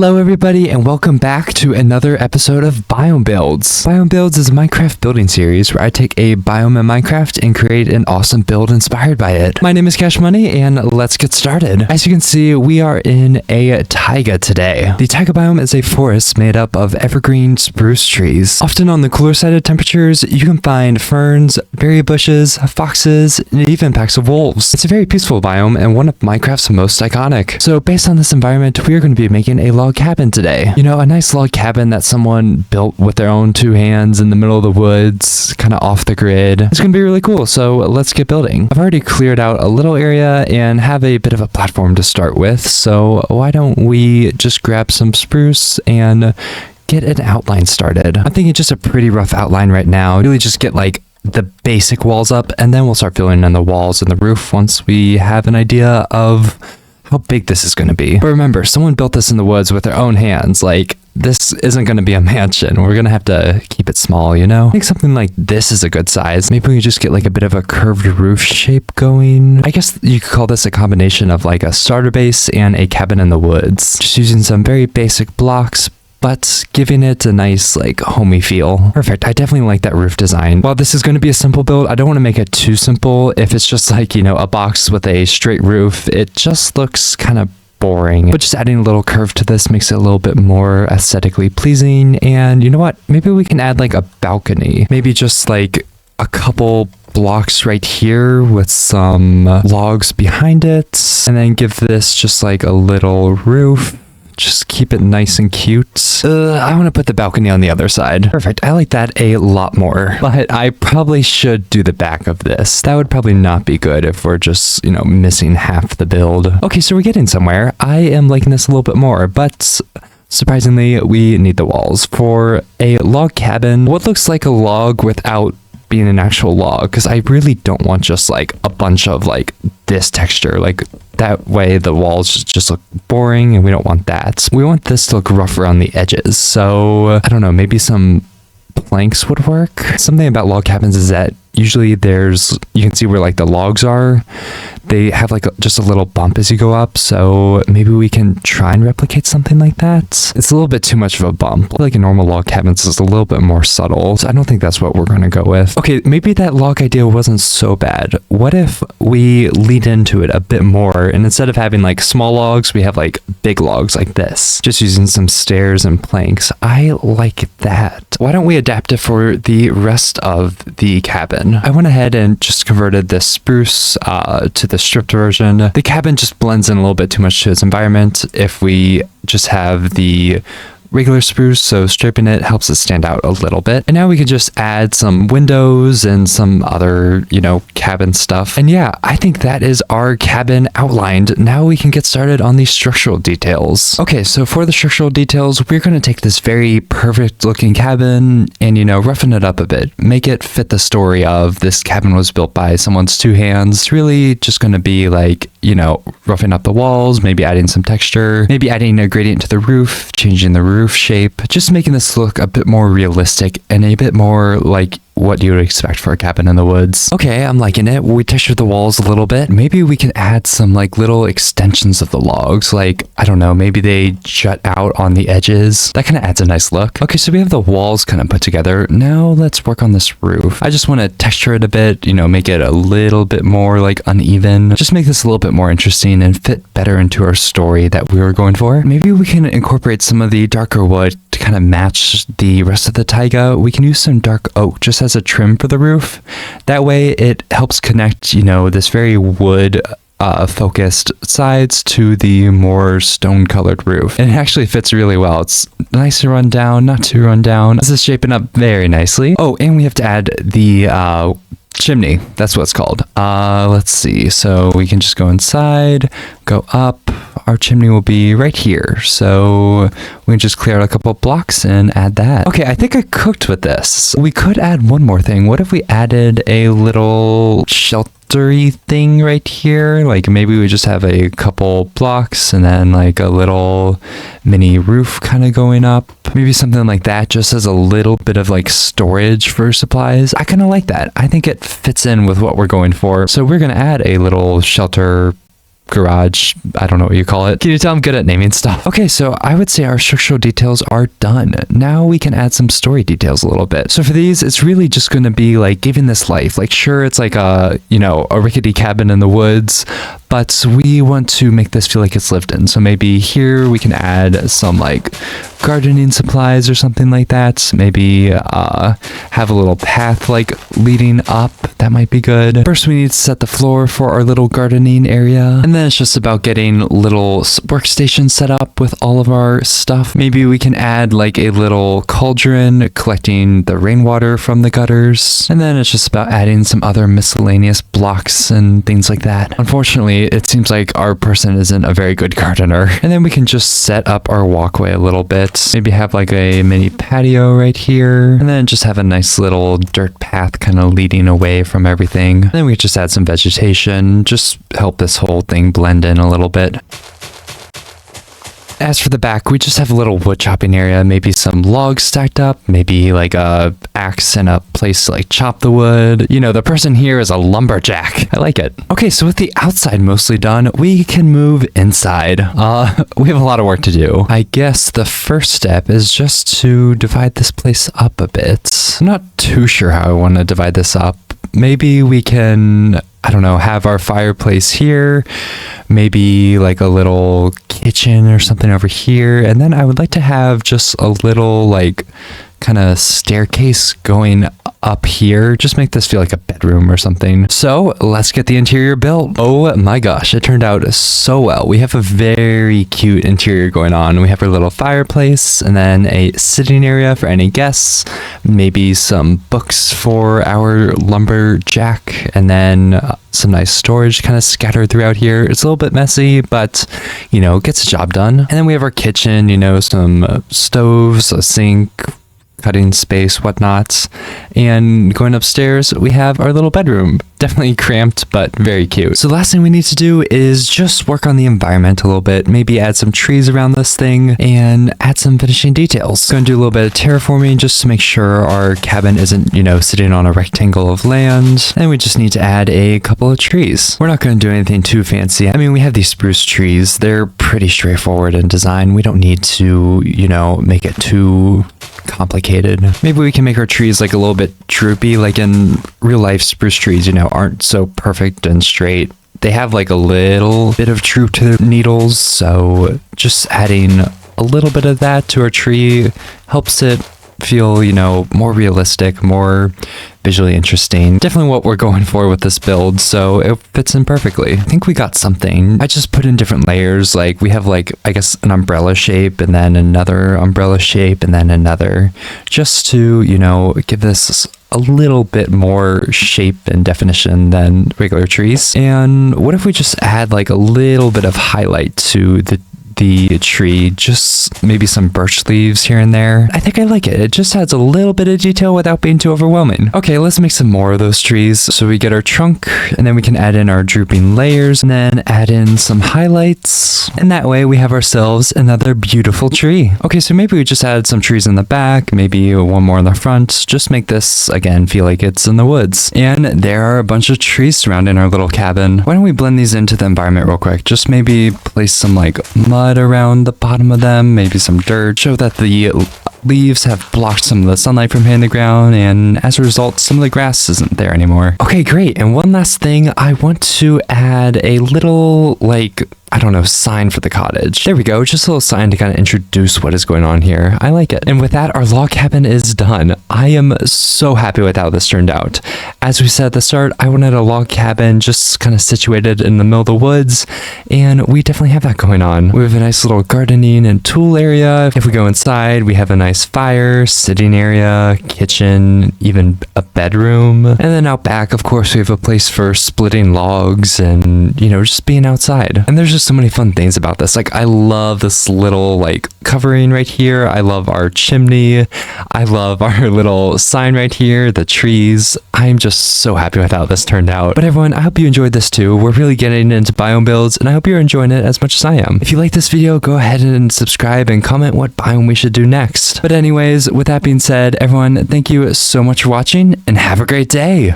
Hello everybody and welcome back to another episode of Biome Builds. Biome Builds is a Minecraft building series where I take a biome in Minecraft and create an awesome build inspired by it. My name is KashMuney and let's get started. As you can see, we are in a taiga today. The taiga biome is a forest made up of evergreen spruce trees. Often on the cooler side of temperatures, you can find ferns, berry bushes, foxes, and even packs of wolves. It's a very peaceful biome and one of Minecraft's most iconic. So based on this environment, we are going to be making a log cabin today. You know, a nice log cabin that someone built with their own two hands in the middle of the woods, kind of off the grid. It's gonna be really cool, so let's get building. I've already cleared out a little area and have a bit of a platform to start with, so why don't we just grab some spruce and get an outline started. I'm thinking just a pretty rough outline right now. Really just get like the basic walls up, and then we'll start filling in the walls and the roof once we have an idea of how big this is going to be. But remember, someone built this in the woods with their own hands. Like, this isn't going to be a mansion. We're going to have to keep it small, you know? I think something like this is a good size. Maybe we just get like a bit of a curved roof shape going. I guess you could call this a combination of like a starter base and a cabin in the woods. Just using some very basic blocks, but giving it a nice, like, homey feel. Perfect. I definitely like that roof design. While this is going to be a simple build, I don't want to make it too simple. If it's just like, you know, a box with a straight roof, it just looks kind of boring. But just adding a little curve to this makes it a little bit more aesthetically pleasing. And you know what? Maybe we can add like a balcony. Maybe just like a couple blocks right here with some logs behind it. And then give this just like a little roof. Just keep it nice and cute. I want to put the balcony on the other side. Perfect. I like that a lot more. But I probably should do the back of this. That would probably not be good if we're just, you know, missing half the build. Okay, so we're getting somewhere. I am liking this a little bit more, but surprisingly, we need the walls. For a log cabin, what looks like a log without being an actual log, because I really don't want just like a bunch of like this texture. Like that way the walls just look boring and we don't want that. We want this to look rough around the edges. So I don't know, maybe some planks would work. Something about log cabins is that usually you can see where like the logs are. They have like just a little bump as you go up. So maybe we can try and replicate something like that. It's a little bit too much of a bump. Like a normal log cabin is a little bit more subtle. So I don't think that's what we're going to go with. Okay, maybe that log idea wasn't so bad. What if we lead into it a bit more, and instead of having like small logs, we have like big logs like this, just using some stairs and planks. I like that. Why don't we adapt it for the rest of the cabin? I went ahead and just converted this spruce to the stripped version. The cabin just blends in a little bit too much to its environment if we just have the regular spruce, so stripping it helps it stand out a little bit. And now we can just add some windows and some other, you know, cabin stuff. And yeah, I think that is our cabin outlined. Now we can get started on the structural details. Okay, so for the structural details, we're going to take this very perfect looking cabin and, you know, roughen it up a bit. Make it fit the story of this cabin was built by someone's two hands. It's really just going to be like, you know, roughing up the walls, maybe adding some texture, maybe adding a gradient to the roof, changing the roof shape, just making this look a bit more realistic and a bit more like what you would expect for a cabin in the woods. Okay, I'm liking it. We textured the walls a little bit. Maybe we can add some like little extensions of the logs. Like, I don't know, maybe they jut out on the edges. That kind of adds a nice look. Okay, so we have the walls kind of put together. Now let's work on this roof. I just want to texture it a bit, you know, make it a little bit more like uneven. Just make this a little bit more interesting and fit better into our story that we were going for. Maybe we can incorporate some of the darker wood to kind of match the rest of the taiga. We can use some dark oak just as a trim for the roof. That way it helps connect, you know, this very wood focused sides to the more stone colored roof. And it actually fits really well. It's nice to run down, not too run down. This is shaping up very nicely. Oh, and we have to add the chimney. That's what it's called. Let's see. So we can just go inside, go up. Our chimney will be right here. So we can just clear out a couple blocks and add that. Okay, I think I cooked with this. We could add one more thing. What if we added a little sheltery thing right here? Like maybe we just have a couple blocks and then like a little mini roof kind of going up. Maybe something like that, just as a little bit of like storage for supplies. I kind of like that. I think it fits in with what we're going for. So we're going to add a little shelter garage. I don't know what you call it. Can you tell I'm good at naming stuff? Okay, so I would say our structural details are done. Now we can add some story details a little bit. So for these, it's really just going to be like giving this life. Like sure, it's like a, you know, a rickety cabin in the woods, but we want to make this feel like it's lived in. So maybe here we can add some like gardening supplies or something like that. Maybe have a little path like leading up. That might be good. First, we need to set the floor for our little gardening area. And then it's just about getting little workstations set up with all of our stuff. Maybe we can add like a little cauldron collecting the rainwater from the gutters. And then it's just about adding some other miscellaneous blocks and things like that. Unfortunately, it seems like our person isn't a very good gardener. And then we can just set up our walkway a little bit. Maybe have like a mini patio right here. And then just have a nice little dirt path kind of leading away from everything. And then we just add some vegetation. Just help this whole thing blend in a little bit. As for the back, we just have a little wood chopping area, maybe some logs stacked up, maybe like a axe and a place to like chop the wood. You know, the person here is a lumberjack. I like it. Okay, so with the outside mostly done, we can move inside. We have a lot of work to do. I guess the first step is just to divide this place up a bit. I'm not too sure how I want to divide this up. Maybe we can, I don't know, have our fireplace here, maybe like a little kitchen or something over here. And then I would like to have just a little like kind of staircase going up here. Just make this feel like a bedroom or something. So let's get the interior built. Oh my gosh, it turned out so well. We have a very cute interior going on. We have our little fireplace and then a sitting area for any guests, maybe some books for our lumberjack, and then some nice storage kind of scattered throughout here. It's a little bit messy, but you know, gets the job done. And then we have our kitchen, you know, some stoves, a sink, cutting space, whatnot. And going upstairs, we have our little bedroom. Definitely cramped, but very cute. So the last thing we need to do is just work on the environment a little bit. Maybe add some trees around this thing and add some finishing details. Going to do a little bit of terraforming just to make sure our cabin isn't, you know, sitting on a rectangle of land. And we just need to add a couple of trees. We're not going to do anything too fancy. I mean, we have these spruce trees. They're pretty straightforward in design. We don't need to, you know, make it too complicated. Maybe we can make our trees like a little bit droopy, like in real life spruce trees, you know, aren't so perfect and straight. They have like a little bit of droop to their needles, so just adding a little bit of that to our tree helps it feel, you know, more realistic, more visually interesting. Definitely what we're going for with this build, so it fits in perfectly. I think we got something. I just put in different layers. Like we have like, I guess, an umbrella shape and then another umbrella shape and then another, just to, you know, give this a little bit more shape and definition than regular trees. And what if we just add like a little bit of highlight to the tree, just maybe some birch leaves here and there. I think I like it. It just adds a little bit of detail without being too overwhelming. Okay, let's make some more of those trees. So we get our trunk, and then we can add in our drooping layers, and then add in some highlights. And that way we have ourselves another beautiful tree. Okay, so maybe we just add some trees in the back, maybe one more in the front. Just make this, again, feel like it's in the woods. And there are a bunch of trees surrounding our little cabin. Why don't we blend these into the environment real quick? Just maybe place some like mud around the bottom of them, maybe some dirt, show that the leaves have blocked some of the sunlight from hitting the ground, and as a result, some of the grass isn't there anymore. Okay, great. And one last thing, I want to add a little, like, I don't know, sign for the cottage. There we go, just a little sign to kind of introduce what is going on here. I like it. And with that, our log cabin is done. I am so happy with how this turned out. As we said at the start, I wanted a log cabin just kind of situated in the middle of the woods, and we definitely have that going on. We have a nice little gardening and tool area. If we go inside, we have a nice fire, sitting area, kitchen, even a bedroom. And then out back, of course, we have a place for splitting logs and, you know, just being outside. And there's just so many fun things about this. Like, I love this little like covering right here. I love our chimney. I love our little sign right here, the trees. I'm just so happy with how this turned out. But everyone, I hope you enjoyed this too. We're really getting into biome builds, and I hope you're enjoying it as much as I am. If you like this video, go ahead and subscribe and comment what biome we should do next. But anyways, with that being said, everyone, thank you so much for watching, and have a great day.